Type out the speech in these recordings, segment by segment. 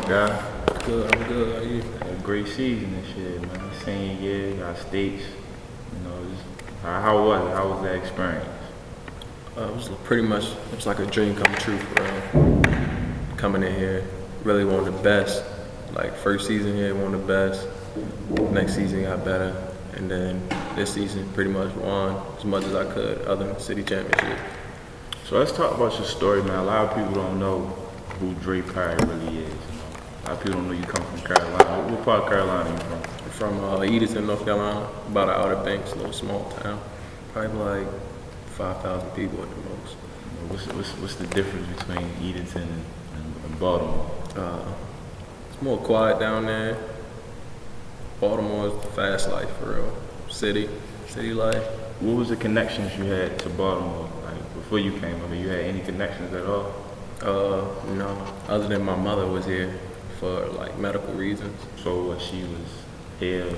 my guy? Good, I'm good. How you? Had a great season this year, man. Senior year, got states. How was it? How was that experience? It was pretty much, it's like a dream come true for real. Coming in here, really one of the best. Like first season here, one of the best. Next season got better. And then this season pretty much won as much as I could other than the city championship. So let's talk about your story, man. A lot of people don't know who Dre Perry really is. A lot of people don't know you come from Carolina. What part of Carolina are you from? I'm from Edenton, North Carolina, about an Outer Banks, little small town. Probably like 5,000 people at the most. What's the difference between Edenton and Baltimore? It's more quiet down there. Baltimore is the fast life for real. City life. What was the connections you had to Baltimore? Like before you came, you had any connections at all? No. Other than my mother was here for like medical reasons. So she was here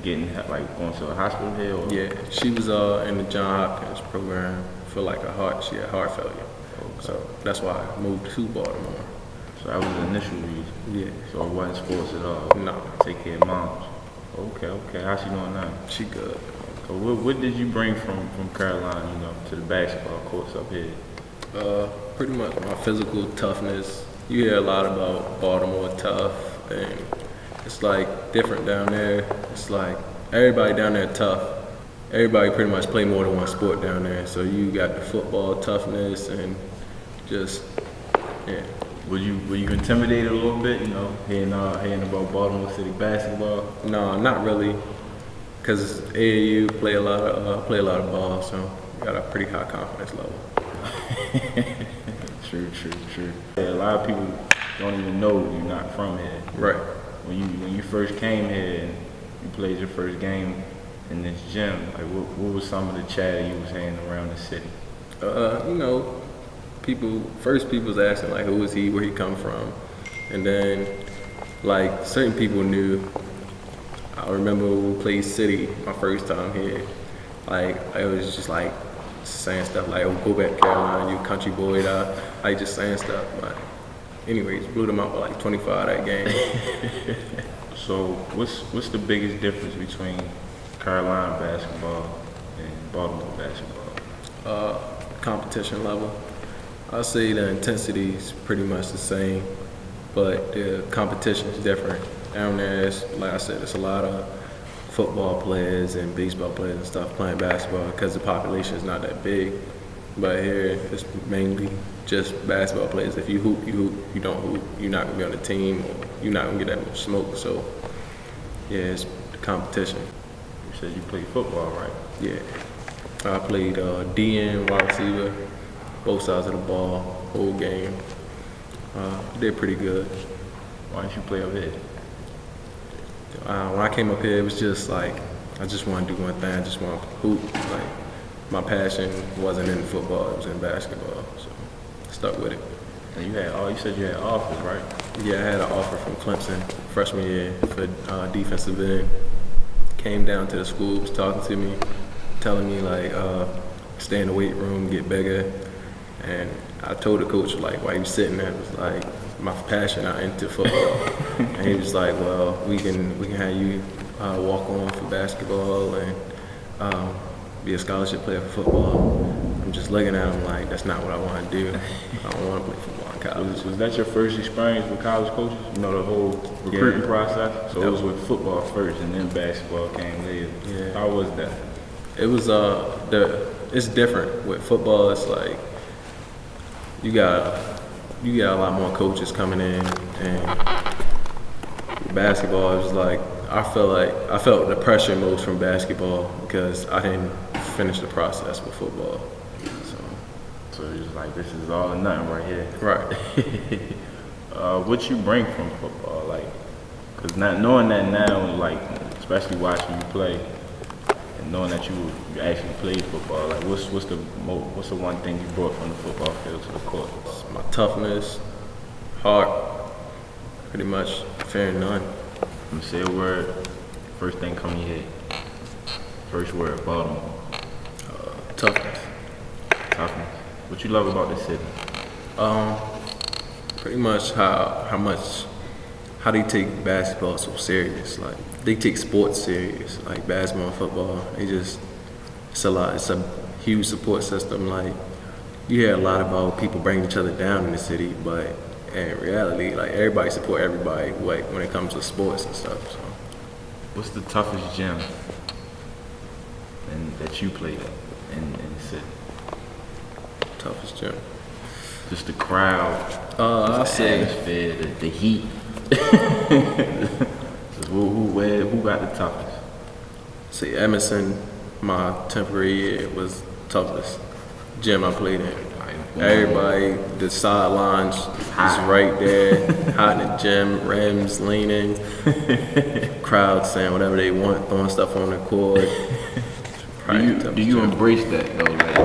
getting going to a hospital here? Or? Yeah, she was in the John Hopkins program for like she had heart failure. Okay. So that's why I moved to Baltimore. So that was the initial reason? Yeah. So it wasn't sports at all? No. Take care of moms? Okay. How's she doing now? She good. So what did you bring from Carolina, to the basketball courts up here? Pretty much my physical toughness. You hear a lot about Baltimore tough, and it's like different down there. It's like everybody down there tough. Everybody pretty much play more than one sport down there. So you got the football toughness and just, yeah. Were you intimidated a little bit, hearing about Baltimore City basketball? No, not really, because AAU play a lot of ball, so you got a pretty high confidence level. True. Yeah, a lot of people don't even know you're not from here. Right. When you first came here and you played your first game in this gym, like what was some of the chatter you was hearing around the city? People was asking like who is he, where he come from, and then like certain people knew. I remember when we played City my first time here, like I was just like saying stuff like, "Oh, go back to Carolina, you country boy." I just saying stuff, but anyways, blew them out by like 25 that game. So what's the biggest difference between Carolina basketball and Baltimore basketball? Competition level. I'd say the intensity is pretty much the same, but the competition is different. Down there, like I said, it's a lot of football players and baseball players and stuff playing basketball because the population is not that big. But here, it's mainly just basketball players. If you hoop, you hoop. You don't hoop, you're not gonna be on the team, or you're not gonna get that much smoke. So, yeah, it's the competition. You said you played football, right? Yeah, I played DN, wide receiver, both sides of the ball, whole game. Did pretty good. Why didn't you play up here? When I came up here, it was just like, I just wanted to do one thing. I just wanted to hoop. Like, my passion wasn't in football, it was in basketball. So, stuck with it. And you said you had offers, right? Yeah, I had an offer from Clemson freshman year for defensive end. Came down to the school, was talking to me, telling me like, stay in the weight room, get bigger. And I told the coach like, why you sitting there? It was like, my passion out into football. And he was like, well, we can have you walk on for basketball and be a scholarship player for football. I'm just looking at him like, that's not what I want to do. I don't want to play football in college. Was that your first experience with college coaches? The whole recruiting process? So it was with football first and then basketball came later. Yeah. How was that? It was, it's different. With football, it's like, you got a lot more coaches coming in, and basketball is like, I felt the pressure most from basketball because I didn't finish the process with football. So it was like, this is all or nothing right here. Right. What you bring from football, like, because not knowing that now, like, especially watching you play, and knowing that you actually played football, like, what's the one thing you brought from the football field to the court? My toughness, heart, pretty much fear none. Let me say a word. First thing come in your head. First word, Baltimore. Toughness. Toughness. What you love about this city? Pretty much how they take basketball so serious. Like they take sports serious, like basketball and football. It's a lot. It's a huge support system. Like you hear a lot about people bringing each other down in the city, but in reality, like everybody support everybody. Like when it comes to sports and stuff. So. What's the toughest gym that you played at in the city? Toughest gym. Just the crowd, I'll just the say atmosphere, the heat. Just who got the toughest? see Emerson, my temporary year was toughest gym I played in. Everybody, the sidelines is right there, hot in the gym, rims leaning, crowd saying whatever they want, throwing stuff on the court. Do you embrace that though? Like,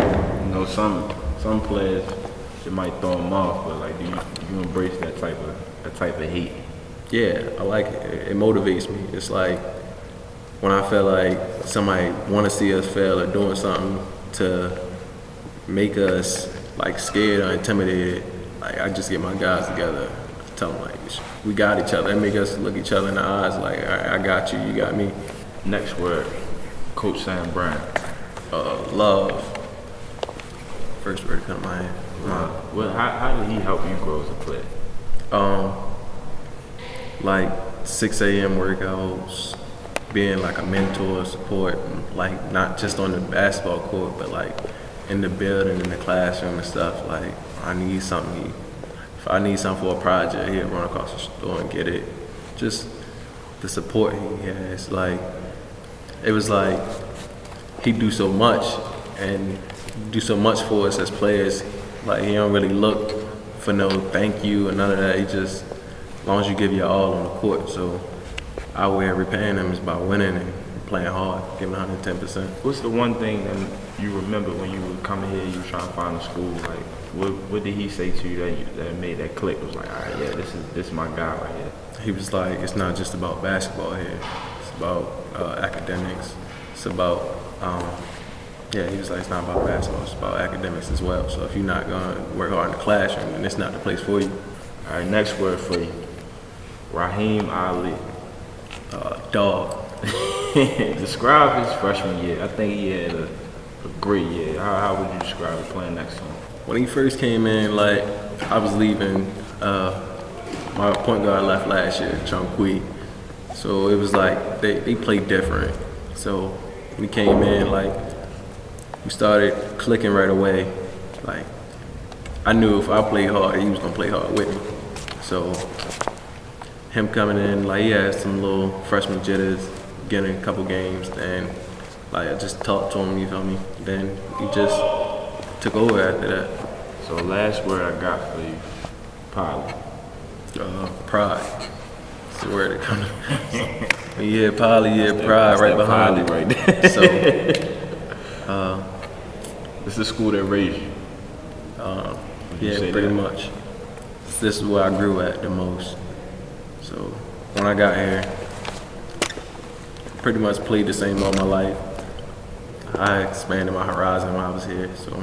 you know, some players it might throw them off, but like, do you embrace that type of heat? Yeah, I like it. It motivates me. It's like when I feel like somebody want to see us fail or doing something to make us like scared or intimidated. Like I just get my guys together, tell them like we got each other, and make us look each other in the eyes. Like all right, I got you, you got me. Next word, Coach Sam Bryant. Love. First word to come to my head. Well, how did he help you grow as a player? Like 6 a.m. workouts, being like a mentor, support, like not just on the basketball court, but like in the building, in the classroom and stuff. Like I need something. If I need something for a project, he'll run across the store and get it. Just the support he has. Like it was like he do so much and do so much for us as players. Like he don't really look for no thank you or none of that. He just, as long as you give your all on the court. So our way of repaying him is by winning and playing hard, giving 110%. What's the one thing that you remember when you were coming here, you were trying to find a school? Like, what did he say to you that made that click? It was like, all right, yeah, this is my guy right here. He was like, it's not just about basketball here. It's about academics. It's about he was like, it's not about basketball, it's about academics as well. So if you're not gonna work hard in the classroom, then it's not the place for you. All right, next word for you. Raheem Ali. Dog. Describe his freshman year. I think he had a great year. How would you describe it playing next to him? When he first came in, like, I was leaving, my point guard left last year, Chunqui. So it was like, they played different. So when he came in, like, we started clicking right away. Like, I knew if I played hard, he was gonna play hard with me. So him coming in, like he had some little freshman jitters, getting a couple games, and like I just talked to him, you feel me? Then he just took over after that. So last word I got for you, Polly. Pride. That's the word that comes. When you hear Polly, you hear pride right behind it. Right there. So it's the school that raised you. yeah, pretty much. This is where I grew at the most. So when I got here, pretty much played the same all my life. I expanded my horizon when I was here. So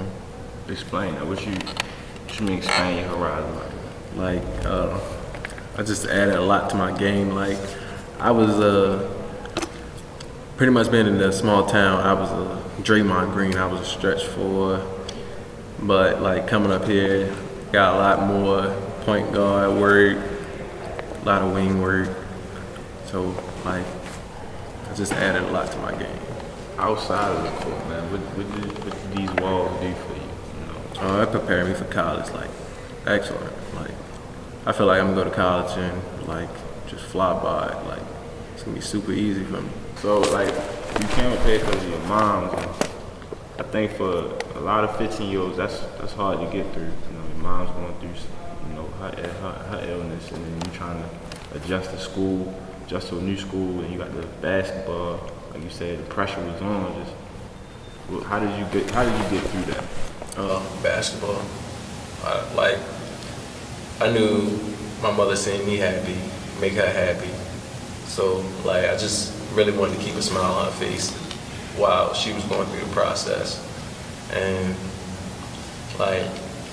Explain that. What you mean expand your horizon? like I just added a lot to my game. Like I was pretty much being in a small town. I was a Draymond Green. I was a stretch four, but like coming up here, got a lot more point guard work, a lot of wing work. So like I just added a lot to my game. Outside of the court, man, what did these walls do for you? You know? It prepared me for college, like excellent. Like I feel like I'm gonna go to college and like just fly by it. Like it's gonna be super easy for me. So like you came up here because of your moms. And I think for a lot of 15-year-olds, that's hard to get through. You know, your mom's going through, her illness, and then you trying to adjust to school, adjust to a new school, and you got the basketball. Like you said, the pressure was on. How did you get through that? Basketball. I knew my mother seeing me happy, make her happy. So like I just really wanted to keep a smile on her face while she was going through the process. And like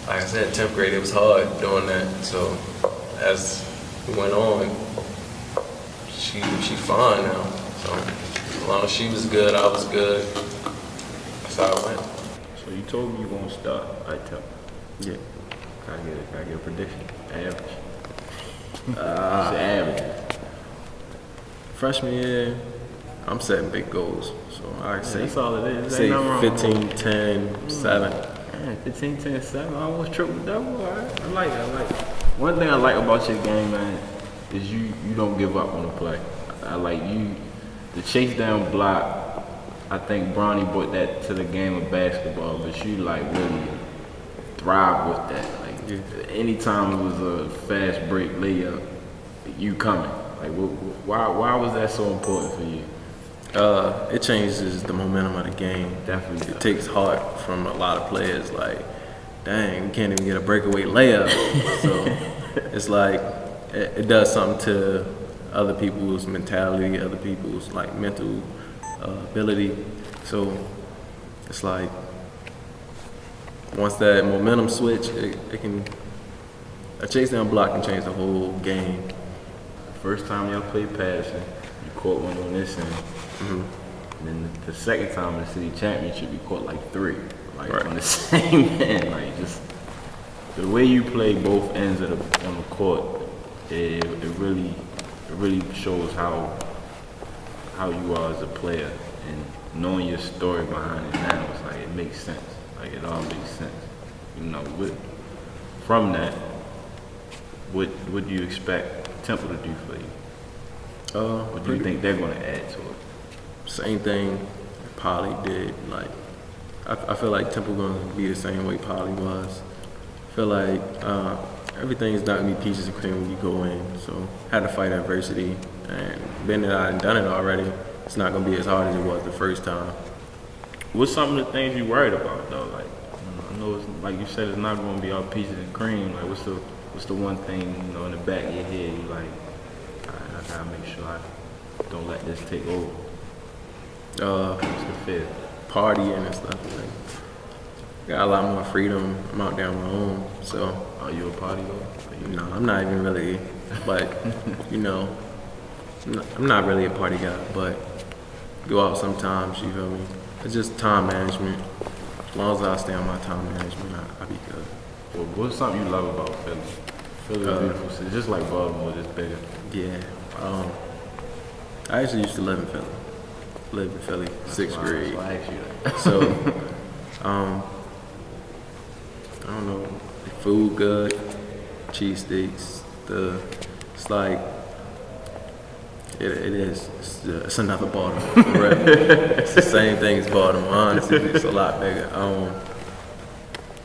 like I said, 10th grade, it was hard doing that. So as we went on, she's fine now. So as long as she was good, I was good. That's how it went. So you told me you won't start. I tell. Yeah. Can I get a prediction? Average. It's average. Freshman year, I'm setting big goals. So I say, that's all it is. say Ain't nothing wrong. 15, 10, 7. Man, 15, 10, 7. I almost triple double. All right. I like it. One thing I like about your game, man, is you don't give up on the play. I like you, the chase down block. I think Bronny brought that to the game of basketball, but you like really thrive with that. Like anytime it was a fast break layup, you coming. Like why was that so important for you? It changes the momentum of the game. Definitely. It takes heart from a lot of players. Like, dang, we can't even get a breakaway layup. So it's like it does something to other people's mentality, other people's like mental ability. So it's like once that momentum switch, it can a chase down block can change the whole game. First time y'all played passing, you caught one on this end. And then the second time in the city championship, you caught like 3, like on the same end. Like just the way you play both ends of on the court, it really shows how you are as a player. And knowing your story behind it now, it's like it makes sense. Like it all makes sense. You know, from that, what do you expect Temple to do for you? What do you think they're going to add to it? Same thing Poly did. Like I feel like Temple going to be the same way Poly was. I feel like everything's not going to be peaches and cream when you go in. So had to fight adversity, and being that I had done it already, it's not going to be as hard as it was the first time. What's some of the things you worried about though? Like I know it's, like you said, it's not going to be all peaches and cream. Like what's the one thing in the back of your head you like? I gotta make sure I don't let this take over. What's the fear? Partying and stuff. Like, got a lot more freedom. I'm out there on my own. So Are you a party though? no, I'm not even really. But I'm not really a party guy. But go out sometimes. You feel me? It's just time management. As long as I stay on my time management, I'll be good. Well, what's something you love about Philly? Philly is a beautiful city, just like Baltimore, just bigger. Yeah. I actually used to live in Philly. Lived in Philly, 6th grade. So I asked you that. So, I don't know, the food good, cheesesteaks, it's like, it is, it's another Baltimore, for real. It's the same thing as Baltimore, honestly, it's a lot bigger.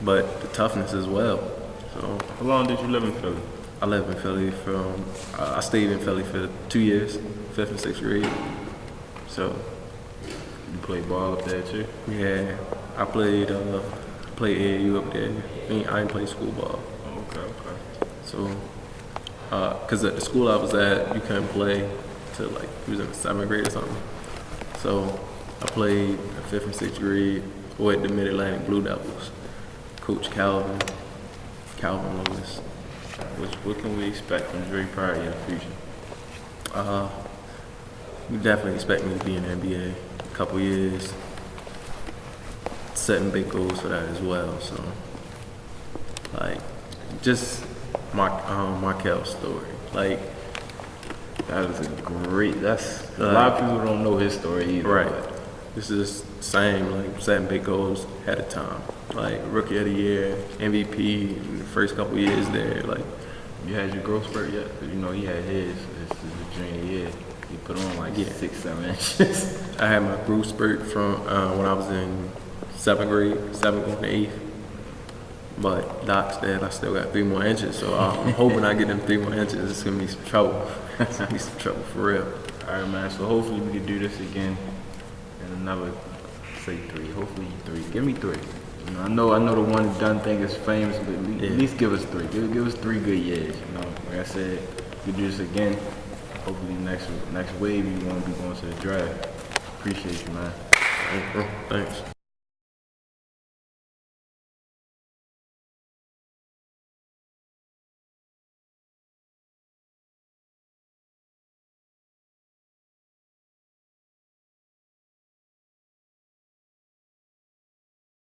But the toughness as well. So, How long did you live in Philly? I lived in Philly I stayed in Philly for 2 years, 5th and 6th grade. So, You played ball up there too? yeah, I played AAU up there. I didn't play school ball. Oh, okay. So, cause at the school I was at, you couldn't play till like you was in the 7th grade or something. So, I played 5th and 6th grade with the Mid-Atlantic Blue Devils. Coach Calvin Lewis. What can we expect from Dre Perry in the future? You definitely expect me to be in the NBA a couple years. Setting big goals for that as well. So, like, just Markel's story. Like, That is a lot of people don't know his story either. right. But This is the same, like, setting big goals ahead of time. Like, Rookie of the Year, MVP in the first couple years there. Like, you had your growth spurt yet? 'Cause he had his junior year. He put on like 6, 7 inches. I had my growth spurt from when I was in 7th grade, 7th going to 8th. But Doc said I still got 3 more inches, so I'm hoping I get them 3 more inches. It's gonna be some trouble. It's gonna be some trouble for real. All right, man. So hopefully we can do this again. And another, say 3. Hopefully 3. Give me 3. I know the one and done thing is famous, but at least give us 3. Give us 3 good years. Like I said, we do this again. Hopefully next wave you want to be going to the draft. Appreciate you, man. Thanks.